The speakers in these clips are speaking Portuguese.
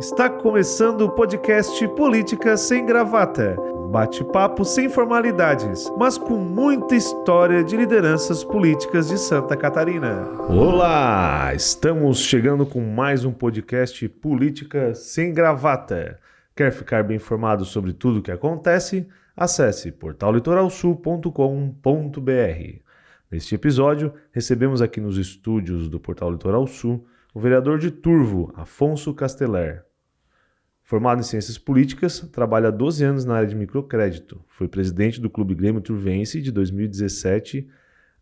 Está começando o podcast Política Sem Gravata. Bate-papo sem formalidades, mas com muita história de lideranças políticas de Santa Catarina. Olá! Estamos chegando com mais um podcast Política Sem Gravata. Quer ficar bem informado sobre tudo o que acontece? Acesse portallitoralsul.com.br. Neste episódio, recebemos aqui nos estúdios do Portal Litoral Sul o vereador de Turvo, Afonso Casteller. Formado em Ciências Políticas, trabalha há 12 anos na área de microcrédito. Foi presidente do Clube Grêmio Turvense de 2017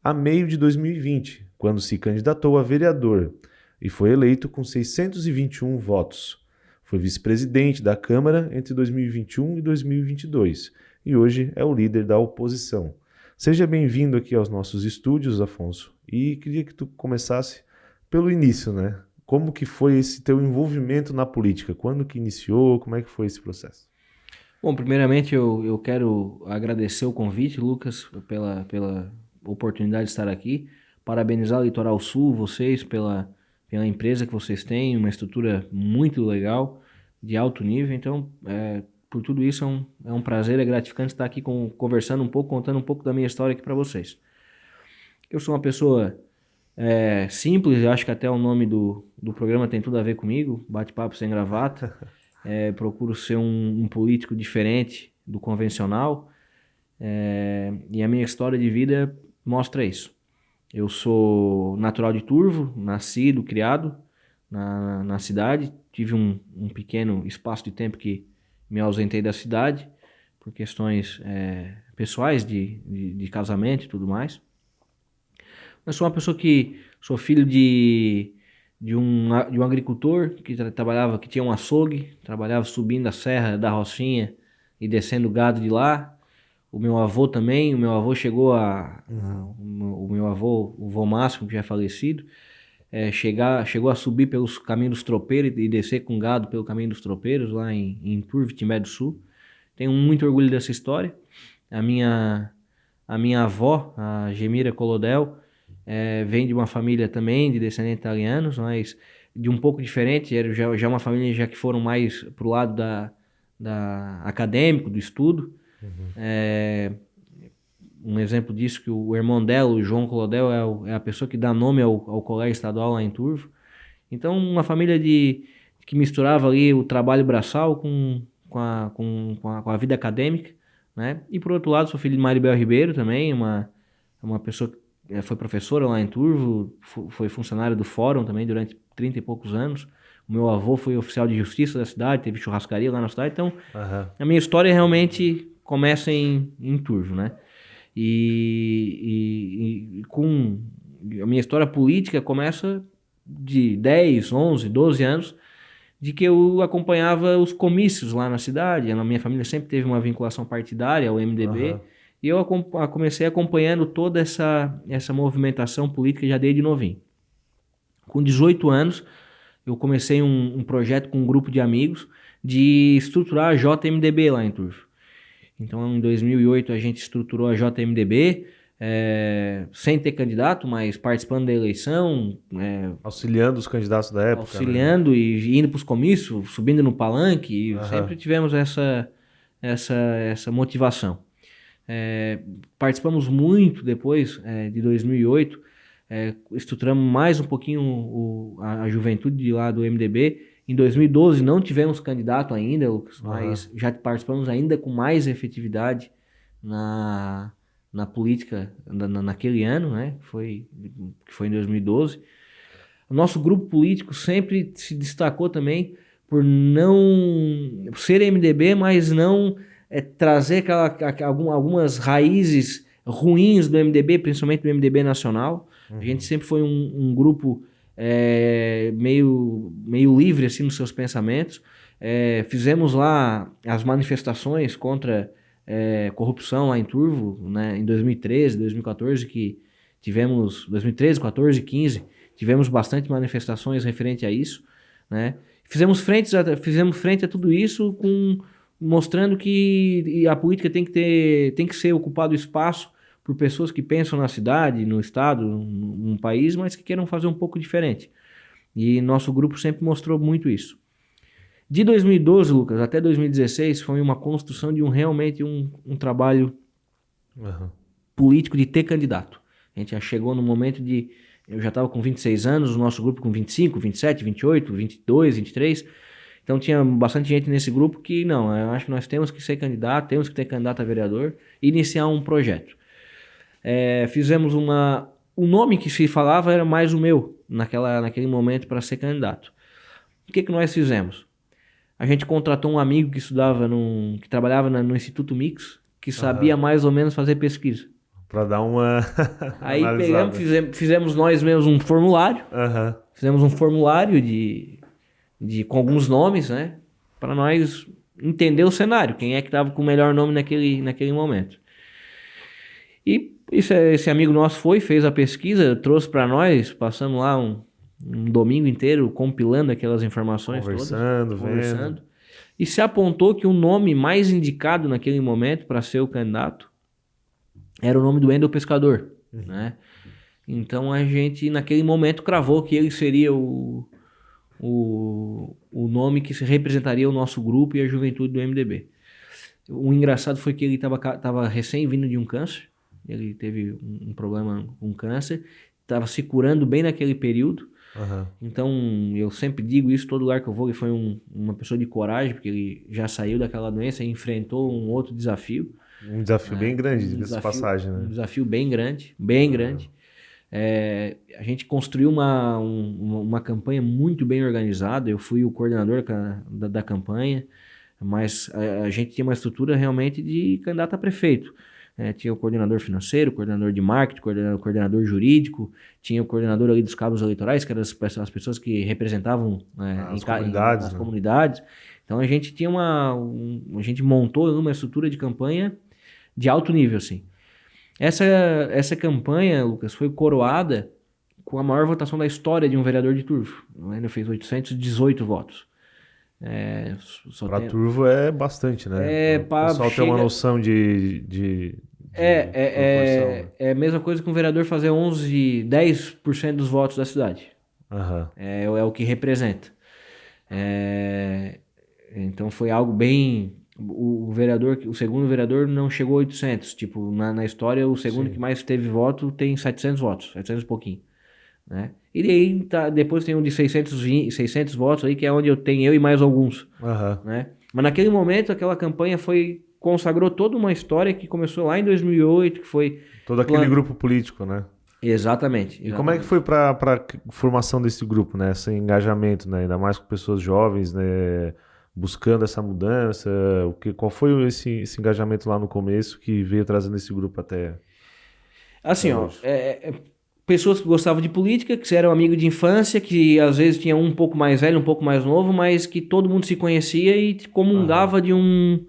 a meio de 2020, quando se candidatou a vereador e foi eleito com 621 votos. Foi vice-presidente da Câmara entre 2021 e 2022 e hoje é o líder da oposição. Seja bem-vindo aqui aos nossos estúdios, Afonso, e queria que tu começasse pelo início, né? Como que foi esse teu envolvimento na política? Quando que iniciou? Como é que foi esse processo? Bom, primeiramente eu quero agradecer o convite, Lucas, pela oportunidade de estar aqui. Parabenizar o Litoral Sul, vocês, pela empresa que vocês têm, uma estrutura muito legal, de alto nível. Então, por tudo isso, é um prazer, é gratificante estar aqui conversando um pouco, contando um pouco da minha história aqui para vocês. Eu sou uma pessoa simples, eu acho que até o nome do programa tem tudo a ver comigo, bate-papo sem gravata. Procuro ser um político diferente do convencional, e a minha história de vida mostra isso. Eu sou natural de Turvo, nascido, criado na cidade, tive um pequeno espaço de tempo que me ausentei da cidade por questões pessoais de casamento e tudo mais. Mas sou uma pessoa sou filho de um agricultor que trabalhava, que tinha um açougue, trabalhava subindo a serra da Rocinha e descendo gado de lá. O meu avô também, o meu avô chegou o meu avô, o vô Máximo, que já é falecido, chegou a subir pelos caminhos dos tropeiros e descer com gado pelo caminho dos tropeiros lá em Turvo, Timbé do Sul. Tenho muito orgulho dessa história. A minha avó, a Gemira Colodel, vem de uma família também de descendentes italianos, mas de um pouco diferente. Era já uma família já que foram mais pro lado da acadêmico, do estudo. Um exemplo disso que o irmão dela, o João Colodel, é a pessoa que dá nome ao colégio estadual lá em Turvo. Então, uma família que misturava ali o trabalho braçal com a vida acadêmica, né? E por outro lado, sou filho de Maribel Ribeiro também, uma pessoa que foi professora lá em Turvo, foi funcionária do Fórum também durante 30 e poucos anos. O meu avô foi oficial de justiça da cidade, teve churrascaria lá na cidade. Então, a minha história realmente começa em Turvo, né? E com a minha história política começa de 10, 11, 12 anos, de que eu acompanhava os comícios lá na cidade. A minha família sempre teve uma vinculação partidária ao MDB. E eu comecei acompanhando toda essa movimentação política já desde novinho. Com 18 anos, eu comecei um projeto com um grupo de amigos de estruturar a JMDB lá em Turvo. Então, em 2008, a gente estruturou a JMDB, sem ter candidato, mas participando da eleição. Auxiliando os candidatos da época. Auxiliando, né? E indo para os comícios, subindo no palanque. E sempre tivemos essa motivação. Participamos muito depois de 2008, estruturamos mais um pouquinho a juventude de lá do MDB. Em 2012 não tivemos candidato ainda, Lucas, mas já participamos ainda com mais efetividade na política naquele ano, né? Que foi em 2012. O nosso grupo político sempre se destacou também por ser MDB, mas não trazer algumas raízes ruins do MDB, principalmente do MDB nacional. A gente sempre foi um grupo meio livre assim, nos seus pensamentos. Fizemos lá as manifestações contra corrupção lá em Turvo, né, em 2013, 2014, que tivemos 2013, 14, 15, tivemos bastante manifestações referente a isso, né? Fizemos frente a tudo isso mostrando que a política tem que ser ocupado espaço por pessoas que pensam na cidade, no estado, no país, mas que queiram fazer um pouco diferente. E nosso grupo sempre mostrou muito isso. De 2012, Lucas, até 2016, foi uma construção de realmente um trabalho político de ter candidato. A gente já chegou no momento de... Eu já estava com 26 anos, o nosso grupo com 25, 27, 28, 22, 23. Então tinha bastante gente nesse grupo que, não, eu acho que nós temos que ser candidato, temos que ter candidato a vereador e iniciar um projeto. Fizemos o nome que se falava era mais o meu, naquele momento, para ser candidato. O que nós fizemos? A gente contratou um amigo que estudava, que trabalhava no Instituto Mix, que sabia mais ou menos fazer pesquisa. Para dar uma Aí pegamos, fizemos nós mesmos um formulário. Fizemos um formulário com alguns nomes, né? Para nós entender o cenário, quem é que estava com o melhor nome naquele momento. E esse amigo nosso fez a pesquisa, trouxe para nós, passamos lá um domingo inteiro compilando aquelas informações conversando, vendo. E se apontou que o nome mais indicado naquele momento para ser o candidato era o nome do Wendel Pescador, né? Então a gente naquele momento cravou que ele seria o nome que representaria o nosso grupo e a juventude do MDB. O engraçado foi que ele estava recém vindo de um câncer, ele teve um problema com câncer, estava se curando bem naquele período. Então eu sempre digo isso, todo lugar que eu vou, ele foi uma pessoa de coragem, porque ele já saiu daquela doença e enfrentou um outro desafio. Um desafio bem grande dessa passagem, né? Um desafio bem grande, grande. A gente construiu uma campanha muito bem organizada, eu fui o coordenador da campanha, mas a gente tinha uma estrutura realmente de candidato a prefeito. Tinha o coordenador financeiro, o coordenador de marketing, o coordenador jurídico, tinha o coordenador ali dos cabos eleitorais, que eram as pessoas que representavam as comunidades. Então a gente tinha a gente montou uma estrutura de campanha de alto nível, assim. Essa campanha, Lucas, foi coroada com a maior votação da história de um vereador de Turvo. Ele fez 818 votos. Para Turvo é bastante, né? O pessoal tem uma noção de a mesma coisa que um vereador fazer 10% dos votos da cidade. É o que representa. Então foi algo bem... O segundo vereador não chegou a 800. Tipo, na história, o segundo que mais teve voto tem 700 votos. 700 e pouquinho. Né? E aí, depois tem um de 600 votos aí, que é onde eu e mais alguns. Né? Mas naquele momento, aquela campanha consagrou toda uma história que começou lá em 2008, que foi... Todo aquele grupo político, né? Exatamente. E como é que foi para a formação desse grupo, né? Esse engajamento, né? Ainda mais com pessoas jovens, né? Buscando essa mudança. Qual foi esse engajamento lá no começo que veio trazendo esse grupo até... Assim, pessoas que gostavam de política, que eram amigos de infância, que às vezes tinha um pouco mais velho, um pouco mais novo, mas que todo mundo se conhecia e comungava de um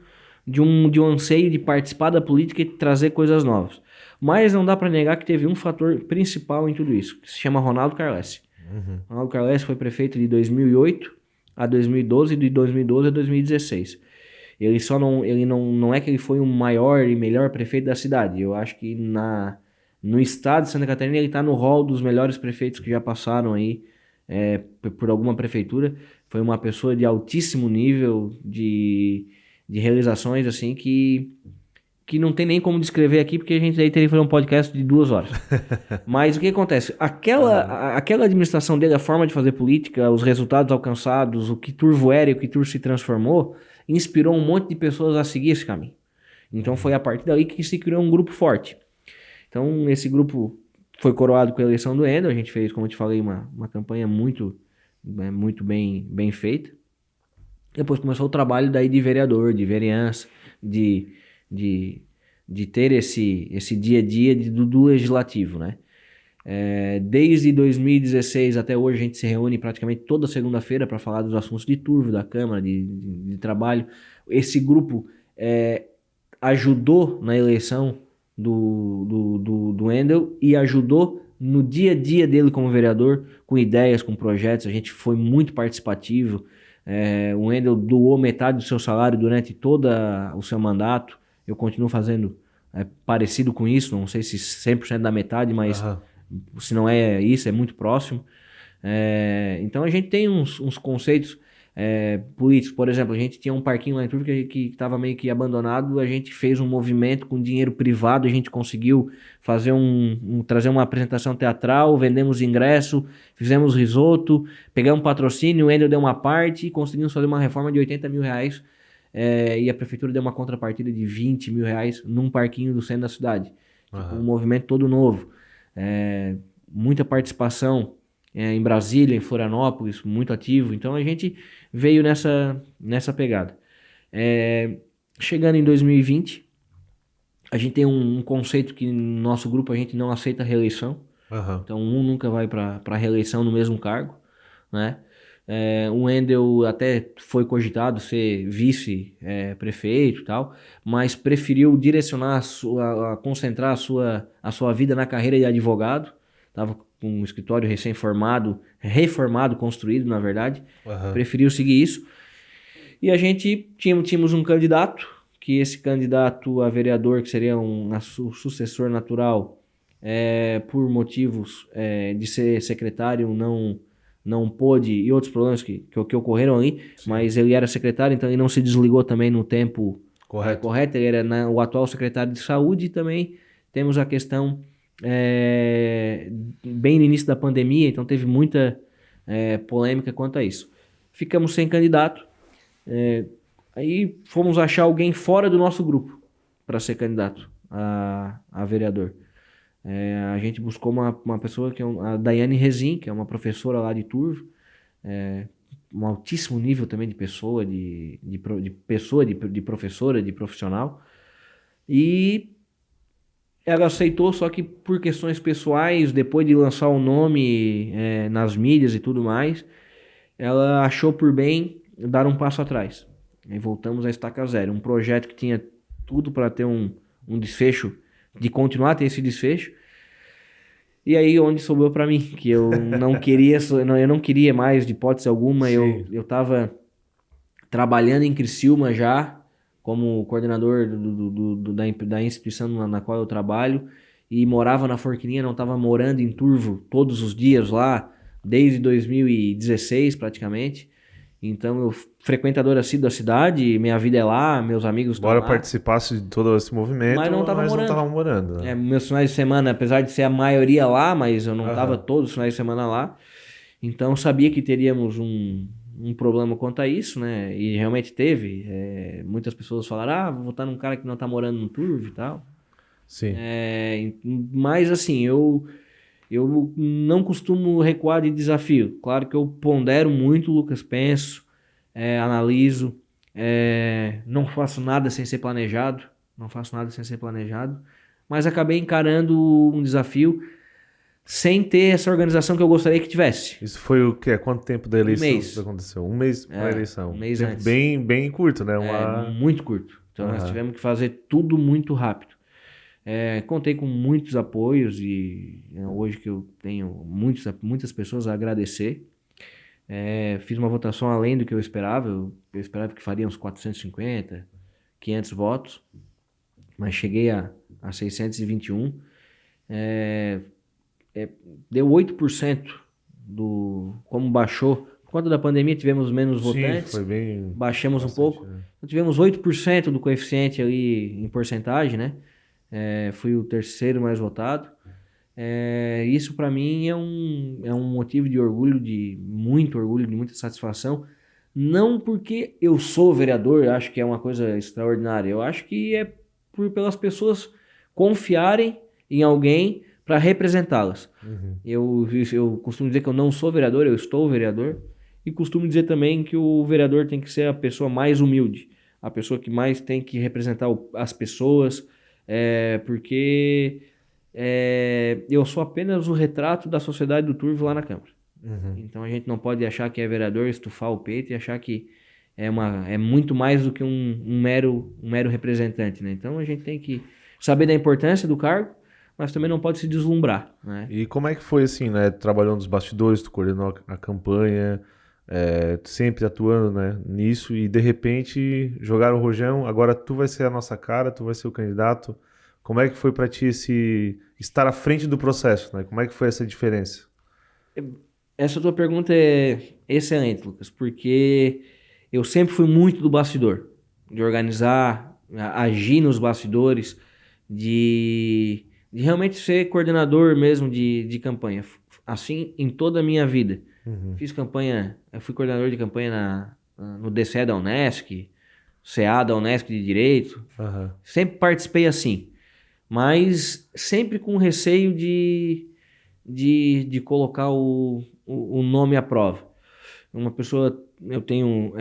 anseio de participar da política e trazer coisas novas. Mas não dá para negar que teve um fator principal em tudo isso, que se chama Ronaldo Carlessi. Ronaldo Carlessi foi prefeito de 2008 a 2012 e de 2012 a 2016. Ele não é que ele foi o maior e melhor prefeito da cidade. Eu acho que no estado de Santa Catarina ele está no hall dos melhores prefeitos que já passaram aí por alguma prefeitura. Foi uma pessoa de altíssimo nível de realizações, assim, que não tem nem como descrever aqui, porque a gente aí teria que fazer um podcast de 2 horas. Mas o que acontece? Aquela administração dele, a forma de fazer política, os resultados alcançados, o que Turvo era e o que Turvo se transformou, inspirou um monte de pessoas a seguir esse caminho. Então foi a partir daí que se criou um grupo forte. Então esse grupo foi coroado com a eleição do Wendel. A gente fez, como eu te falei, uma campanha muito bem feita. Depois começou o trabalho daí de vereador, de vereança, de ter esse dia a dia do legislativo, né? Desde 2016 até hoje a gente se reúne praticamente toda segunda-feira para falar dos assuntos de Turvo, da Câmara, de trabalho. Esse grupo ajudou na eleição do Wendel e ajudou no dia a dia dele como vereador, com ideias, com projetos. A gente foi muito participativo. O Wendel doou metade do seu salário durante todo o seu mandato. Eu continuo fazendo parecido com isso, não sei se 100% da metade, mas se não é isso, é muito próximo. Então a gente tem uns conceitos. políticos. Por exemplo, a gente tinha um parquinho lá em Turvo que estava meio que abandonado, a gente fez um movimento com dinheiro privado, a gente conseguiu fazer trazer uma apresentação teatral, vendemos ingresso, fizemos risoto, pegamos patrocínio, o Wendel deu uma parte e conseguimos fazer uma reforma de R$80 mil, e a prefeitura deu uma contrapartida de R$20 mil num parquinho do centro da cidade. Tipo, um movimento todo novo. Muita participação em Brasília, em Florianópolis, muito ativo. Então a gente veio nessa pegada. Chegando em 2020, a gente tem um conceito que no nosso grupo a gente não aceita reeleição. Então um nunca vai para reeleição no mesmo cargo, né? O Wendel até foi cogitado ser vice-prefeito e tal, mas preferiu direcionar concentrar a sua vida na carreira de advogado. Estava com um escritório reformado, construído, na verdade. Preferiu seguir isso. E a gente tínhamos um candidato, que esse candidato a vereador, que seria o sucessor natural, por motivos de ser secretário, não pôde, e outros problemas que ocorreram ali. Sim. Mas ele era secretário, então ele não se desligou também no tempo correto. Ele era o atual secretário de saúde. E também temos a questão bem no início da pandemia, então teve muita polêmica quanto a isso. Ficamos sem candidato, aí fomos achar alguém fora do nosso grupo para ser candidato a vereador. A gente buscou uma pessoa que é a Daiane Rezin, que é uma professora lá de Turvo, um altíssimo nível também de pessoa, de professora, de profissional. E ela aceitou, só que por questões pessoais, depois de lançar o nome nas mídias e tudo mais, ela achou por bem dar um passo atrás. E voltamos a estaca zero. Um projeto que tinha tudo para ter um desfecho, de continuar a ter esse desfecho. E aí onde sobrou para mim, que eu não queria mais, de hipótese alguma. Sim. Eu estava trabalhando em Criciúma já, como coordenador da instituição na qual eu trabalho, e morava na Forquilinha, não estava morando em Turvo todos os dias lá, desde 2016 praticamente. Então eu frequentador assíduo da cidade, minha vida é lá, meus amigos estão lá. Embora participasse de todo esse movimento, mas não estava morando. Né? Meus finais de semana, apesar de ser a maioria lá, mas eu não estava todos os finais de semana lá. Então eu sabia que teríamos um problema quanto a isso, né? E realmente teve. Muitas pessoas falaram, vou votar num cara que não tá morando no Turvo e tal. Sim. Mas assim, eu não costumo recuar de desafio. Claro que eu pondero muito, Lucas, penso, analiso, não faço nada sem ser planejado. Mas acabei encarando um desafio sem ter essa organização que eu gostaria que tivesse. Isso foi o quê? Quanto tempo da eleição? Um mês. Aconteceu? Um mês para a eleição. Um mês antes. Bem curto, né? Muito curto. Então nós tivemos que fazer tudo muito rápido. Contei com muitos apoios e hoje que eu tenho muitas pessoas a agradecer. Fiz uma votação além do que eu esperava. Eu esperava que faria uns 450, 500 votos, mas cheguei a 621. Deu 8% como baixou. Por conta da pandemia tivemos menos votantes. Foi bem baixamos bastante, um pouco. Né? Então, tivemos 8% do coeficiente ali em porcentagem, né? Fui o terceiro mais votado. Isso para mim é um motivo de orgulho, de muita satisfação. Não porque eu sou vereador, eu acho que é uma coisa extraordinária. Eu acho que é pelas pessoas confiarem em alguém para representá-las. Eu costumo dizer que eu não sou vereador, eu estou vereador. E costumo dizer também que o vereador tem que ser a pessoa mais humilde, a pessoa que mais tem que representar as pessoas, porque eu sou apenas o retrato da sociedade do Turvo lá na Câmara. Então a gente não pode achar que é vereador, estufar o peito e achar que é muito mais do que um mero representante, né? Então a gente tem que saber da importância do cargo, mas também não pode se deslumbrar, né? E como é que foi assim, né? Trabalhando nos bastidores, tu coordenou a campanha, sempre atuando, né, nisso, e de repente jogaram o rojão, agora tu vai ser a nossa cara, tu vai ser o candidato. Como é que foi pra ti estar à frente do processo, né? Como é que foi essa diferença? Essa tua pergunta é excelente, Lucas, porque eu sempre fui muito do bastidor, de organizar, agir nos bastidores, de realmente ser coordenador mesmo de campanha. Assim, em toda a minha vida. Uhum. Fiz campanha, eu fui coordenador de campanha no DCE da Unesc, CA da Unesc de Direito, Aham. sempre participei assim, mas sempre com receio de colocar o nome à prova. Uma pessoa, eu tenho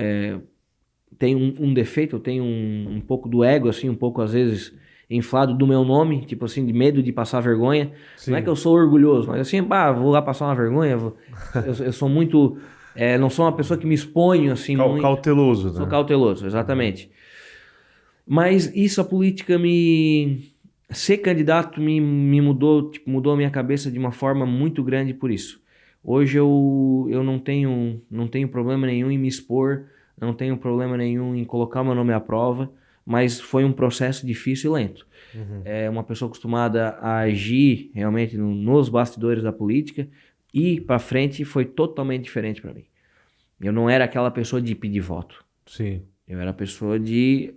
um defeito, eu tenho um pouco do ego, assim, um pouco às vezes inflado do meu nome, tipo assim, de medo de passar vergonha. Não é que Sim. eu sou orgulhoso, mas assim, vou lá passar uma vergonha. Eu sou muito, não sou uma pessoa que me exponho assim muito. Cauteloso, Sou né? cauteloso, Uhum. exatamente. Mas isso a política me ser candidato me mudou, tipo, mudou a minha cabeça de uma forma muito grande por isso. Hoje eu não tenho problema nenhum em me expor, não tenho problema nenhum em colocar meu nome à prova, mas foi um processo difícil e lento. Uhum. É uma pessoa acostumada a agir realmente nos bastidores da política e para frente foi totalmente diferente para mim. Eu não era aquela pessoa de pedir voto. Sim. Eu era a pessoa de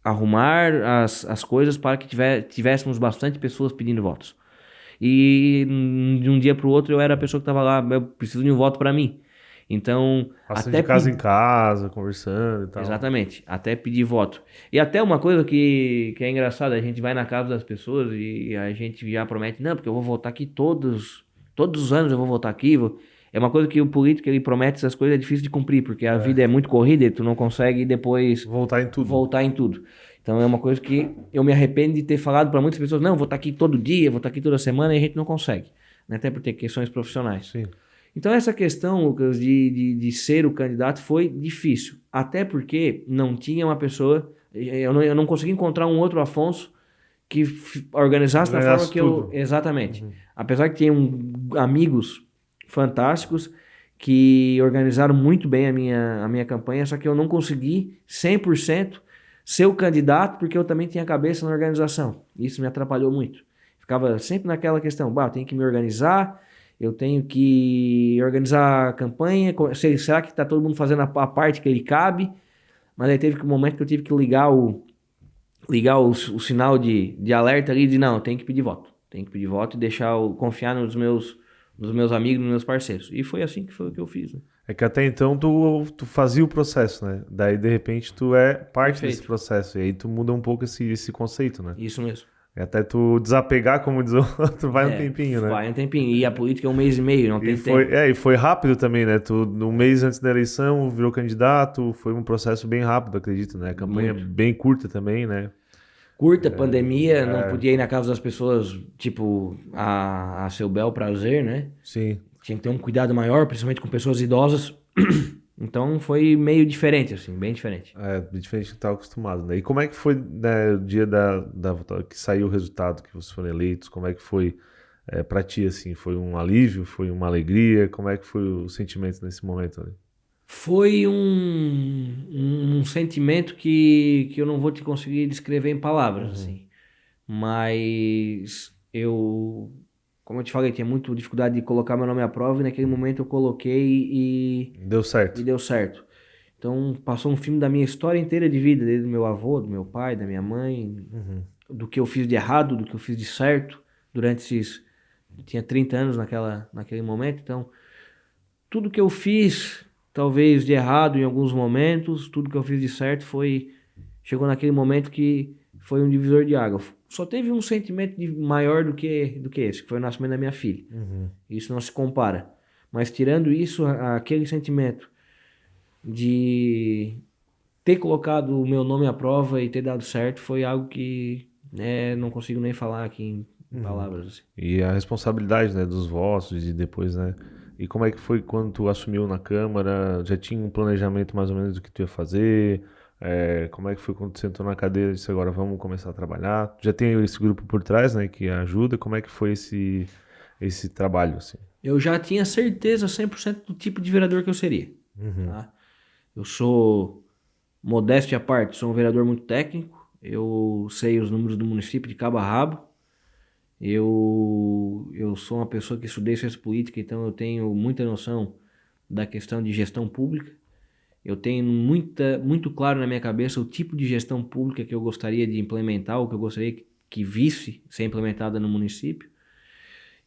arrumar as coisas para que tivéssemos bastante pessoas pedindo votos. E de um dia para o outro eu era a pessoa que estava lá, eu preciso de um voto para mim. Então, Passando de até casa em pedir. casa, conversando e tal. Exatamente, até pedir voto. E até uma coisa que é engraçada, a gente vai na casa das pessoas e a gente já promete, não, porque eu vou votar aqui todos os anos eu vou votar aqui. É uma coisa que o político ele promete essas coisas, é difícil de cumprir, porque a vida é É. muito corrida e tu não consegue depois Voltar em tudo. voltar em tudo. Então é uma coisa que eu me arrependo de ter falado para muitas pessoas, não, vou estar aqui todo dia, vou estar aqui toda semana, e a gente não consegue, né? Até por ter questões profissionais. Sim. Então essa questão, Lucas, de ser o candidato foi difícil, até porque não tinha uma pessoa, eu não consegui encontrar um outro Afonso que organizasse da forma Ganhasse que eu... tudo. Exatamente. Uhum. Apesar que tinha amigos fantásticos que organizaram muito bem a minha campanha, só que eu não consegui 100% ser o candidato porque eu também tinha cabeça na organização. Isso me atrapalhou muito. Ficava sempre naquela questão, eu tenho que me organizar, eu tenho que organizar a campanha, será que está todo mundo fazendo a parte que ele cabe? Mas aí teve um momento que eu tive que ligar o sinal de alerta ali de não, tem que pedir voto. Tem que pedir voto e confiar nos meus amigos, nos meus parceiros. E foi assim que foi o que eu fiz, né? É que até então tu fazia o processo, né? Daí, de repente, tu é parte desse Perfeito. processo. E aí tu muda um pouco esse conceito, né? Isso mesmo. E até tu desapegar, como diz o outro, vai um tempinho, né? Vai um tempinho. E a política é 1 mês e meio, não E tem foi, tempo. e foi rápido também, né? Tu, um mês antes da eleição, virou candidato, foi um processo bem rápido, acredito, né? A campanha Muito. bem curta também, né? Curta pandemia, não É, podia ir na casa das pessoas, tipo, a seu bel prazer, né? sim, Tinha que ter um cuidado maior, principalmente com pessoas idosas. Então foi meio diferente, assim, bem diferente. diferente do que estava acostumado, né? E como é que foi, né, o dia que saiu o resultado, que vocês foram eleitos? Como é que foi pra ti, assim? Foi um alívio? Foi uma alegria? Como é que foi o sentimento nesse momento ali? Foi um sentimento que eu não vou te conseguir descrever em palavras, Uhum. assim. Mas como eu te falei, tinha muita dificuldade de colocar meu nome à prova e naquele momento eu coloquei Deu e certo. deu certo. Então passou um filme da minha história inteira de vida, desde do meu avô, do meu pai, da minha mãe, Uhum. do que eu fiz de errado, do que eu fiz de certo durante esses... Tinha 30 anos naquele momento, então tudo que eu fiz, talvez de errado em alguns momentos, tudo que eu fiz de certo chegou naquele momento que foi um divisor de água. Só teve um sentimento maior do que esse, que foi o nascimento da minha filha. Uhum. Isso não se compara. Mas tirando isso, aquele sentimento de ter colocado o meu nome à prova e ter dado certo foi algo que, né, não consigo nem falar aqui em Uhum. palavras, assim. E a responsabilidade, né, dos votos e depois, né? E como é que foi quando tu assumiu na Câmara? Já tinha um planejamento mais ou menos do que tu ia fazer? Como é que foi quando tu sentou na cadeira e disse agora vamos começar a trabalhar? Já tem esse grupo por trás, né, que ajuda. Como é que foi esse trabalho, assim? Eu já tinha certeza 100% do tipo de vereador que eu seria, Uhum. tá? Eu sou, modéstia à parte, sou um vereador muito técnico. Eu sei os números do município de cabo a rabo. Eu sou uma pessoa que estudei ciência política, então eu tenho muita noção da questão de gestão pública. Eu tenho muito claro na minha cabeça o tipo de gestão pública que eu gostaria de implementar, ou que eu gostaria que visse ser implementada no município.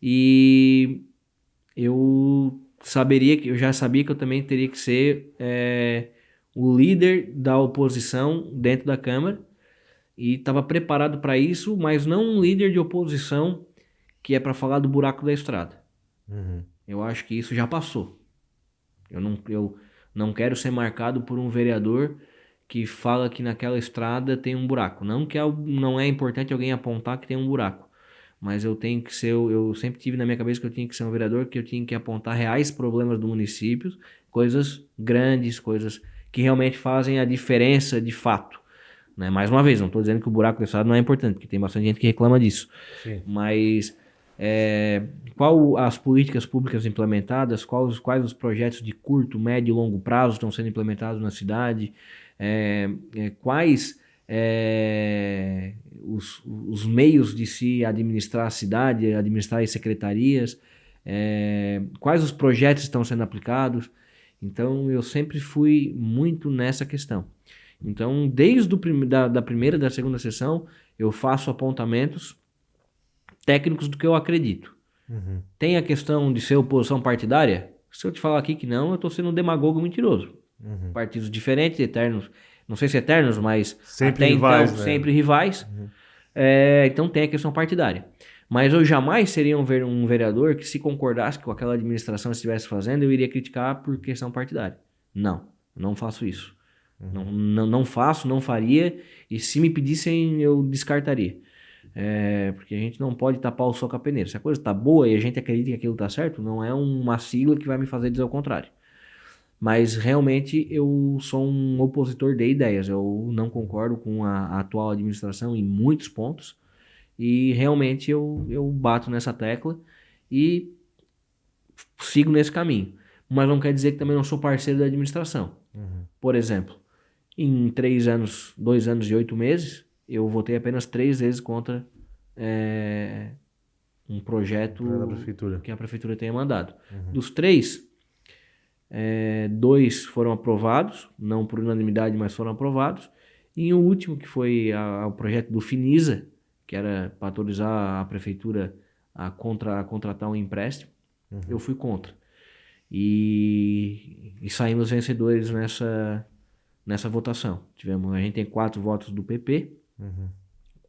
E eu já sabia que eu também teria que ser o líder da oposição dentro da Câmara, e estava preparado para isso, mas não um líder de oposição que é para falar do buraco da estrada. Uhum. Eu acho que isso já passou. Eu não quero ser marcado por um vereador que fala que naquela estrada tem um buraco. Não que não é importante alguém apontar que tem um buraco, mas eu tenho que ser, eu sempre tive na minha cabeça que eu tinha que ser um vereador, que eu tinha que apontar reais problemas do município, coisas grandes, coisas que realmente fazem a diferença de fato. Né? Mais uma vez, não estou dizendo que o buraco da estrada não é importante, porque tem bastante gente que reclama disso. Sim. Mas qual as políticas públicas implementadas, quais os projetos de curto, médio e longo prazo estão sendo implementados na cidade, quais os meios de se administrar a cidade, administrar as secretarias, quais os projetos estão sendo aplicados. Então, eu sempre fui muito nessa questão. Então, desde da primeira e da segunda sessão, eu faço apontamentos técnicos do que eu acredito. Uhum. Tem a questão de ser oposição partidária? Se eu te falar aqui que não, eu estou sendo um demagogo mentiroso. Uhum. Partidos diferentes, eternos, não sei se eternos, mas Sempre até rivais, então né? sempre rivais. Uhum. Então tem a questão partidária. Mas eu jamais seria um vereador que, se concordasse com aquela administração estivesse fazendo, eu iria criticar por questão partidária. Não faço isso. Não faço, não faria, e se me pedissem, eu descartaria. Porque a gente não pode tapar o sol com a peneira. Se a coisa está boa e a gente acredita que aquilo está certo, não é uma sigla que vai me fazer dizer o contrário. Mas realmente eu sou um opositor de ideias. Eu não concordo com a atual administração em muitos pontos, e realmente eu bato nessa tecla e sigo nesse caminho. Mas não quer dizer que também não sou parceiro da administração. Por exemplo, em 2 anos e 8 meses, eu votei apenas 3 vezes contra um projeto Da prefeitura. que a prefeitura tenha mandado. Dos 3, 2 foram aprovados, não por unanimidade, mas foram aprovados. E o último, que foi o projeto do Finisa, que era para autorizar a prefeitura a contratar um empréstimo, eu fui contra. E saímos vencedores nessa votação. A gente tem 4 votos do PP,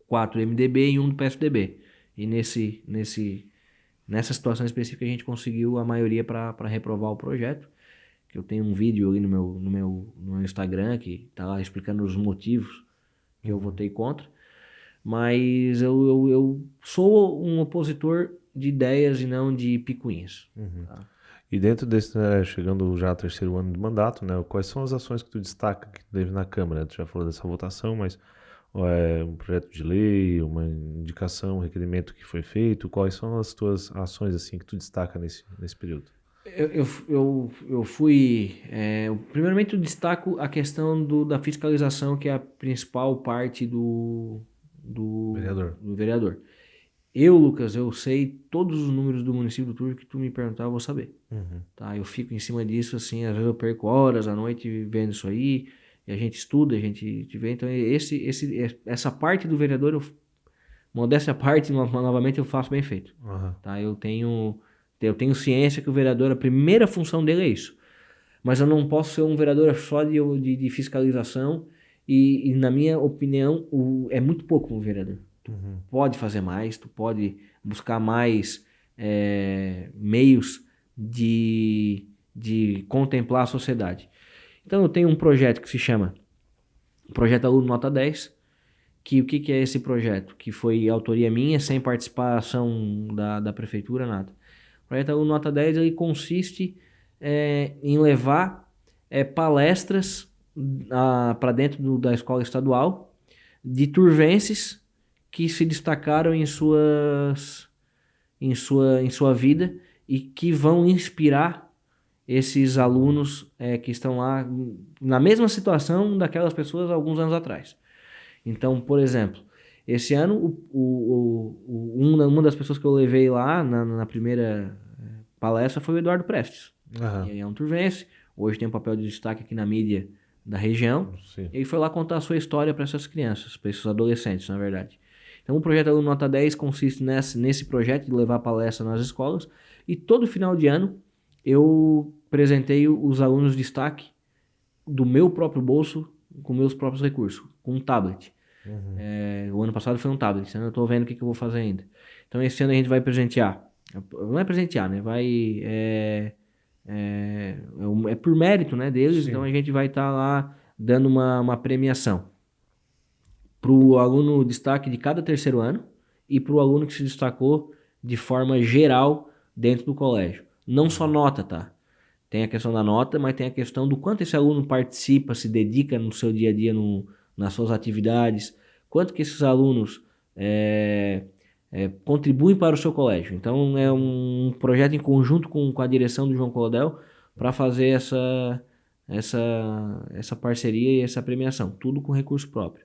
4 do MDB e 1 do PSDB. E nessa situação específica a gente conseguiu a maioria para reprovar o projeto. Que eu tenho um vídeo ali no meu Instagram que está lá explicando os motivos que eu votei contra. Mas eu sou um opositor de ideias e não de picuinhas. Tá? E dentro desse, chegando já ao 3º ano de mandato, né, quais são as ações que tu destaca que tu teve na Câmara? Tu já falou dessa votação, mas um projeto de lei, uma indicação, um requerimento que foi feito, quais são as tuas ações assim que tu destaca nesse período? Eu fui... primeiramente eu destaco a questão da fiscalização, que é a principal parte do vereador. Lucas, eu sei todos os números do município do Turvo que tu me perguntar, eu vou saber. Tá? Eu fico em cima disso, assim, às vezes eu perco horas à noite vendo isso aí, e a gente estuda, a gente vê. Então, essa parte do vereador, modéstia à parte, novamente, eu faço bem feito. Tá? Eu tenho ciência que o vereador, a primeira função dele é isso. Mas eu não posso ser um vereador só de fiscalização, e na minha opinião, é muito pouco um vereador. Tu pode fazer mais, tu pode buscar mais meios de contemplar a sociedade. Então eu tenho um projeto que se chama Projeto Aluno Nota 10, que o que é esse projeto? Que foi autoria minha, sem participação da prefeitura, nada. O Projeto Aluno Nota 10 ele consiste em levar palestras para dentro da escola estadual de turvenses que se destacaram em sua vida e que vão inspirar esses alunos que estão lá na mesma situação daquelas pessoas alguns anos atrás. Então, por exemplo, Esse ano, uma das pessoas que eu levei lá na primeira palestra foi o Eduardo Prestes. Aham. E aí é um turvense, hoje tem um papel de destaque aqui na mídia da região. Sim. E ele foi lá contar a sua história para essas crianças, para esses adolescentes, na verdade. Então o projeto Aluno Nota 10 consiste nesse projeto de levar palestra nas escolas. E todo final de ano eu presenteio os alunos de destaque do meu próprio bolso, com meus próprios recursos, com um tablet. O ano passado foi um tablet, esse ano eu estou vendo o que eu vou fazer ainda. Então esse ano a gente vai presentear. Não é presentear, né? É por mérito, né, deles, Sim. então a gente vai estar lá dando uma premiação para o aluno destaque de cada terceiro ano e para o aluno que se destacou de forma geral dentro do colégio. Não só nota, tá? Tem a questão da nota, mas tem a questão do quanto esse aluno participa, se dedica no seu dia a dia, nas suas atividades, quanto que esses alunos contribuem para o seu colégio. Então é um projeto em conjunto com a direção do João Clodel para fazer essa parceria e essa premiação, tudo com recurso próprio.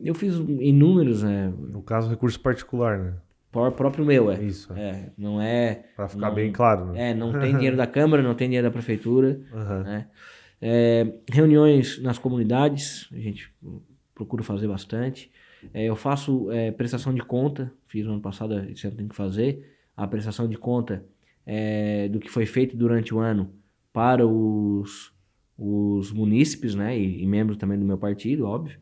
Eu fiz inúmeros, No caso, recurso particular, né? próprio meu, Isso. não é... Para ficar não, bem claro, né? não tem dinheiro da Câmara, não tem dinheiro da Prefeitura, Aham. né? Reuniões nas comunidades, a gente procura fazer bastante. Eu faço prestação de conta, fiz no ano passado, esse ano tenho que fazer, a prestação de conta do que foi feito durante o ano para os munícipes, né, e membros também do meu partido, óbvio.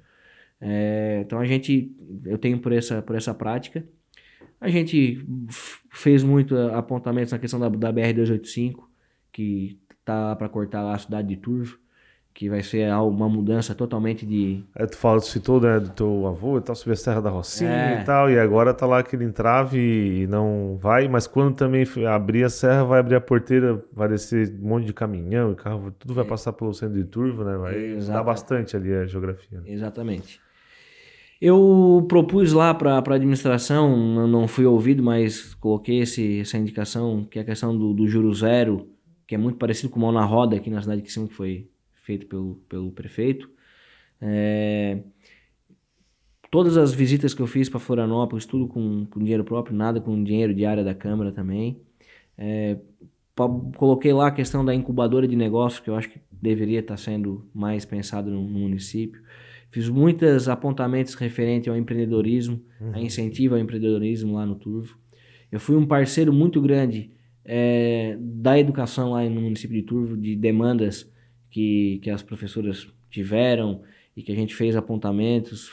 Então eu tenho por essa prática. A gente fez muito apontamentos na questão da BR-285, que tá para cortar lá a cidade de Turvo, que vai ser uma mudança totalmente de... Aí tu citou, né, do teu avô e tal, subir a Serra da Rocinha É. e tal, e agora tá lá aquele entrave e não vai, mas quando também abrir a serra, vai abrir a porteira, vai descer um monte de caminhão e carro, tudo vai passar pelo centro de Turvo, né, vai mudar bastante ali a geografia. Né? Exatamente. Eu propus lá para a administração, eu não fui ouvido, mas coloquei essa indicação, que é a questão do juro zero, que é muito parecido com o Mão na Roda aqui na cidade de Criciúma, que foi feito pelo prefeito. Todas as visitas que eu fiz para Florianópolis, tudo com dinheiro próprio, nada com dinheiro de área da Câmara também. Coloquei lá a questão da incubadora de negócios, que eu acho que deveria estar sendo mais pensado no município. Fiz muitos apontamentos referentes ao empreendedorismo, a incentivo ao empreendedorismo lá no Turvo. Eu fui um parceiro muito grande da educação lá no município de Turvo, de demandas que as professoras tiveram e que a gente fez apontamentos,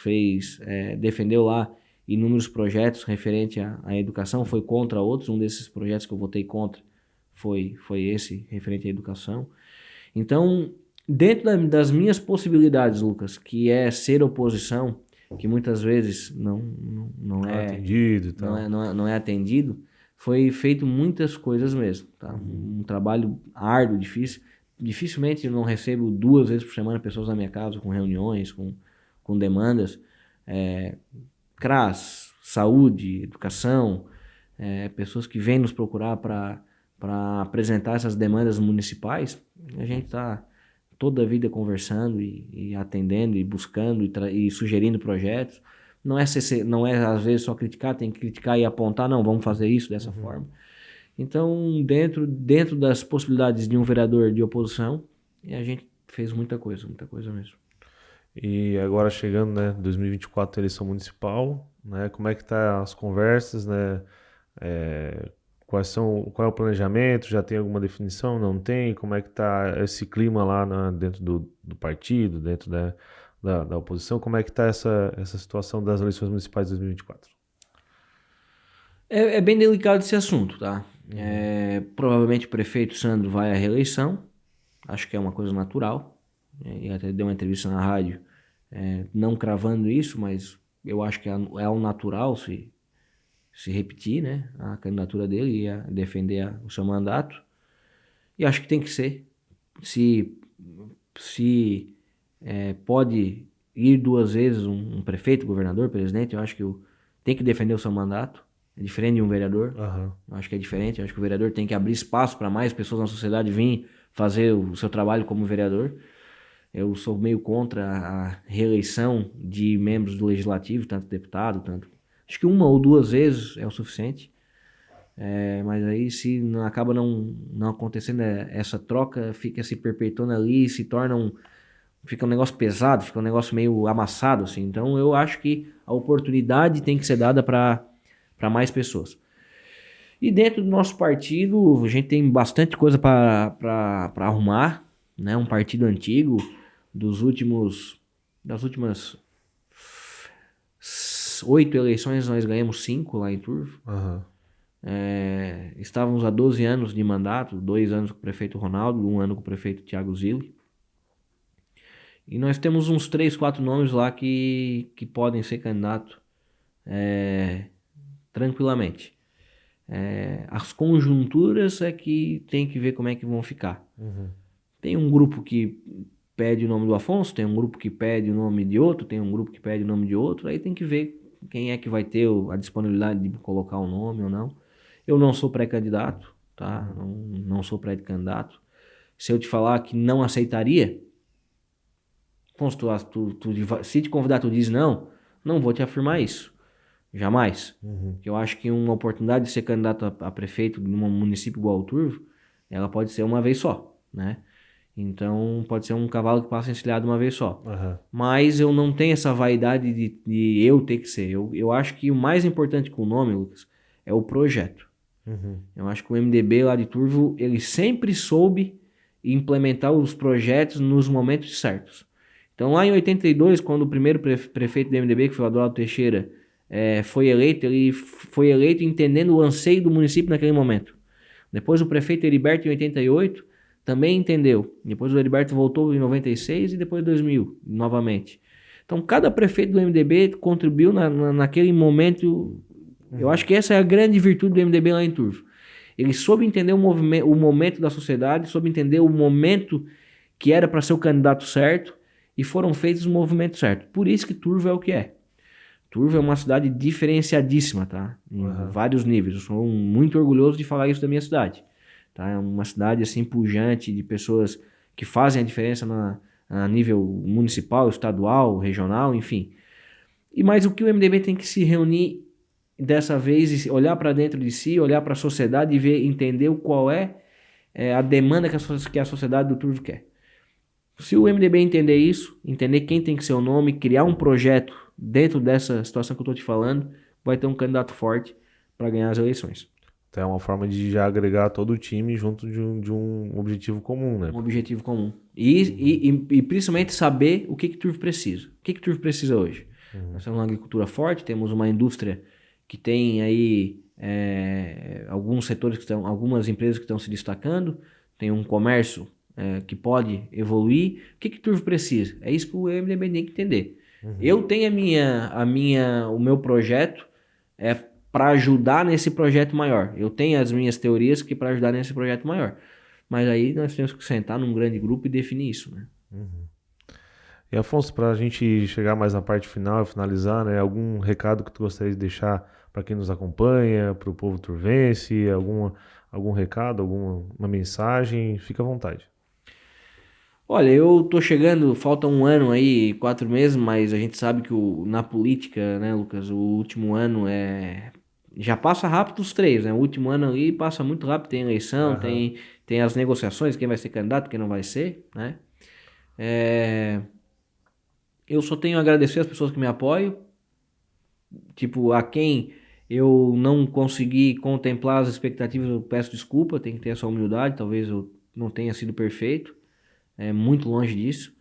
defendeu lá inúmeros projetos referentes à educação, foi contra outros, um desses projetos que eu votei contra foi esse, referente à educação. Então, dentro das minhas possibilidades, Lucas, que é ser oposição, que muitas vezes não é atendido e tal. Não é atendido, foi feito muitas coisas mesmo, tá? Um trabalho árduo, difícil. Dificilmente eu não recebo 2 vezes por semana pessoas na minha casa com reuniões, com demandas. CRAS, saúde, educação, pessoas que vêm nos procurar para apresentar essas demandas municipais. A gente está toda a vida conversando e atendendo e buscando e sugerindo projetos. Não é às vezes só criticar, tem que criticar e apontar, não, vamos fazer isso dessa forma. Então, dentro das possibilidades de um vereador de oposição, a gente fez muita coisa mesmo. E agora chegando, né, 2024, eleição municipal, né, como é que tá as conversas, né, qual é o planejamento, já tem alguma definição, não tem, como é que tá esse clima lá dentro do partido, dentro da oposição, como é que tá essa situação das eleições municipais de 2024? É bem delicado esse assunto, tá? Provavelmente o prefeito Sandro vai à reeleição, acho que é uma coisa natural, e até deu uma entrevista na rádio, não cravando isso, mas eu acho que é o natural se repetir, né, a candidatura dele e defender o seu mandato, e acho que tem que ser. Se pode ir 2 vezes um prefeito, governador, presidente, eu acho que tem que defender o seu mandato. É diferente de um vereador. Eu acho que é diferente. Eu acho que o vereador tem que abrir espaço para mais pessoas na sociedade virem fazer o seu trabalho como vereador. Eu sou meio contra a reeleição de membros do Legislativo, tanto deputado, tanto... Acho que uma ou duas vezes é o suficiente. Mas aí se não, acaba não acontecendo essa troca, fica se perpetuando ali, se torna fica um negócio pesado, fica um negócio meio amassado, assim. Então eu acho que a oportunidade tem que ser dada para mais pessoas. E dentro do nosso partido, a gente tem bastante coisa para arrumar, né? Um partido antigo, das últimas 8 eleições, nós ganhamos 5 lá em Turvo. Aham. Estávamos há 12 anos de mandato, 2 anos com o prefeito Ronaldo, 1 ano com o prefeito Thiago Zilli. E nós temos uns 3, 4 nomes lá que podem ser candidato tranquilamente. As conjunturas é que tem que ver como é que vão ficar. Uhum. Tem um grupo que pede o nome do Afonso, tem um grupo que pede o nome de outro, tem um grupo que pede o nome de outro, aí tem que ver quem é que vai ter a disponibilidade de colocar o nome ou não. Eu não sou pré-candidato, tá? Não sou pré-candidato. Se eu te falar que não aceitaria, Afonso, se te convidar tu diz não vou te afirmar isso. Jamais. Uhum. Eu acho que uma oportunidade de ser candidato a prefeito num município igual ao Turvo, ela pode ser uma vez só, né? Então pode ser um cavalo que passa encilhado uma vez só. Aham. Mas eu não tenho essa vaidade de eu ter que ser. Eu acho que o mais importante com o nome, Lucas, é o projeto. Uhum. Eu acho que o MDB lá de Turvo, ele sempre soube implementar os projetos nos momentos certos. Então lá em 82, quando o primeiro prefeito do MDB, que foi o Adroaldo Teixeira, foi eleito, ele foi eleito entendendo o anseio do município naquele momento. Depois o prefeito Heriberto em 88 também entendeu. Depois o Heriberto voltou em 96 e depois 2000 novamente. Então cada prefeito do MDB contribuiu naquele momento. Eu acho que essa é a grande virtude do MDB lá em Turvo. Ele soube entender o momento da sociedade, soube entender o momento que era para ser o candidato certo e foram feitos os movimentos certos. Por isso que Turvo é o que é. Turvo é uma cidade diferenciadíssima, tá? Em vários níveis. Eu sou muito orgulhoso de falar isso da minha cidade. Tá? É uma cidade assim pujante de pessoas que fazem a diferença a nível municipal, estadual, regional, enfim. Mas o que o MDB tem que se reunir dessa vez, olhar para dentro de si, olhar para a sociedade e ver, entender qual é a demanda que a sociedade do Turvo quer. Se o MDB entender isso, entender quem tem que ser o nome, criar um projeto dentro dessa situação que eu estou te falando, vai ter um candidato forte para ganhar as eleições. Então é uma forma de já agregar todo o time junto de um objetivo comum, né? Um objetivo comum. E principalmente saber o que Turvo precisa. O que Turvo precisa hoje? Nós temos uma agricultura forte, temos uma indústria que tem aí alguns setores algumas empresas que estão se destacando, tem um comércio que pode evoluir. O que Turvo precisa? É isso que o MDB tem que entender. Eu tenho o meu projeto para ajudar nesse projeto maior. Eu tenho as minhas teorias que para ajudar nesse projeto maior. Mas aí nós temos que sentar num grande grupo e definir isso, né? E Afonso, para a gente chegar mais na parte final e finalizar, né? Algum recado que tu gostaria de deixar para quem nos acompanha, para o povo turvense, algum recado, uma mensagem? Fica à vontade. Olha, eu tô chegando, falta um ano aí, 4 meses, mas a gente sabe que na política, né, Lucas, o último ano já passa rápido os 3, né? O último ano ali passa muito rápido, tem eleição, Aham. tem as negociações, quem vai ser candidato, quem não vai ser, né? É, Eu só tenho a agradecer as pessoas que me apoiam, tipo, a quem eu não consegui contemplar as expectativas, eu peço desculpa, tem que ter essa humildade, talvez eu não tenha sido perfeito, muito longe disso.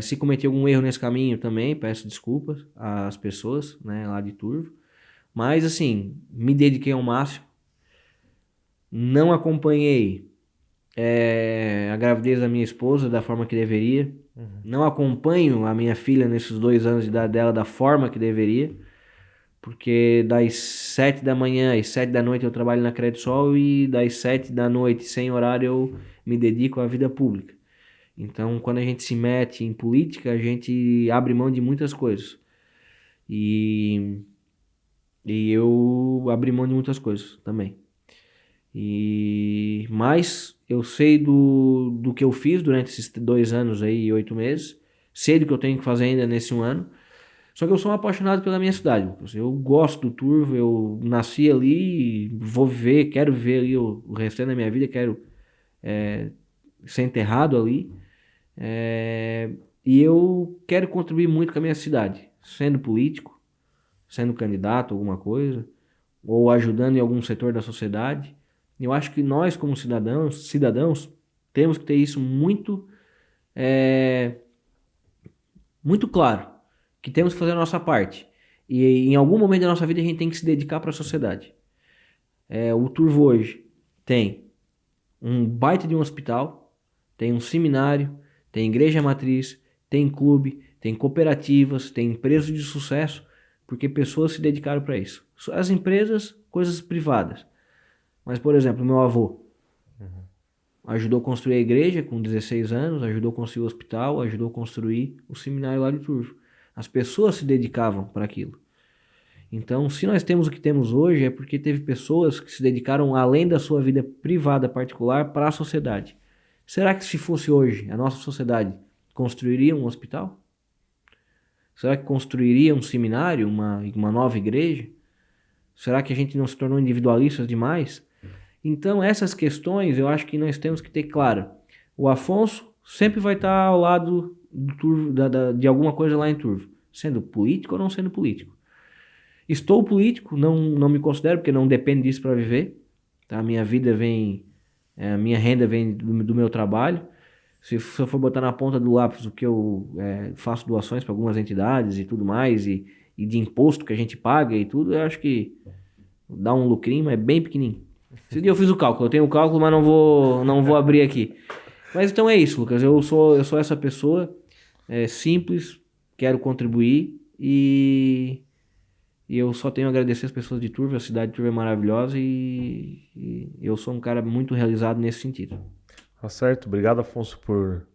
Se cometi algum erro nesse caminho também, peço desculpas às pessoas, né, lá de Turvo. Mas, assim, me dediquei ao máximo. Não acompanhei a gravidez da minha esposa da forma que deveria. Não acompanho a minha filha nesses 2 anos de idade dela da forma que deveria. Porque das 7 da manhã às 7 da noite eu trabalho na Credisol e das 7 da noite sem horário eu me dedico à vida pública. Então, quando a gente se mete em política, a gente abre mão de muitas coisas. E, e eu abri mão de muitas coisas também. Mas eu sei do que eu fiz durante esses 2 anos aí e 8 meses, sei do que eu tenho que fazer ainda nesse 1 ano. Só que eu sou um apaixonado pela minha cidade, Lucas. Eu gosto do Turvo, eu nasci ali, vou viver, quero viver ali o restante da minha vida, quero ser enterrado ali. E eu quero contribuir muito com a minha cidade, sendo político, sendo candidato a alguma coisa, ou ajudando em algum setor da sociedade. Eu acho que nós, como cidadãos, temos que ter isso muito claro, que temos que fazer a nossa parte. E em algum momento da nossa vida a gente tem que se dedicar para a sociedade. O Turvo hoje tem um baita de um hospital, tem um seminário, tem igreja matriz, tem clube, tem cooperativas, tem empresas de sucesso, porque pessoas se dedicaram para isso. As empresas, coisas privadas. Mas, por exemplo, meu avô ajudou a construir a igreja com 16 anos, ajudou a construir o hospital, ajudou a construir o seminário lá de Turvo. As pessoas se dedicavam para aquilo. Então, se nós temos o que temos hoje, é porque teve pessoas que se dedicaram além da sua vida privada particular para a sociedade. Será que se fosse hoje, a nossa sociedade construiria um hospital? Será que construiria um seminário, uma nova igreja? Será que a gente não se tornou individualistas demais? Então, essas questões eu acho que nós temos que ter claro. O Afonso sempre vai estar ao lado do Turvo, de alguma coisa lá em Turvo, sendo político ou não sendo político. Estou político, não me considero, porque não depende disso para viver. Tá? A minha vida vem, a minha renda vem do meu trabalho. Se eu for botar na ponta do lápis o que eu faço doações para algumas entidades e tudo mais, e de imposto que a gente paga e tudo, eu acho que dá um lucrinho, mas é bem pequenininho. Esse dia eu fiz o cálculo, eu tenho o cálculo, mas não vou abrir aqui. Mas então é isso, Lucas, eu sou essa pessoa simples, quero contribuir e eu só tenho a agradecer as pessoas de Turvo, a cidade de Turvo é maravilhosa e eu sou um cara muito realizado nesse sentido. Tá certo, obrigado, Afonso, por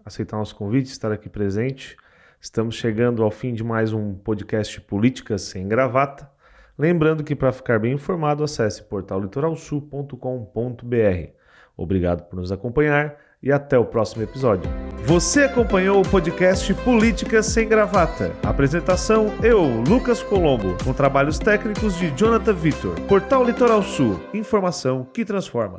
aceitar nosso convite, estar aqui presente. Estamos chegando ao fim de mais um podcast Políticas Sem Gravata. Lembrando que para ficar bem informado, acesse portallitoralsul.com.br. Obrigado por nos acompanhar e até o próximo episódio. Você acompanhou o podcast Políticas Sem Gravata. Apresentação, eu, Lucas Colombo, com trabalhos técnicos de Jonathan Vitor. Portal Litoral Sul, informação que transforma.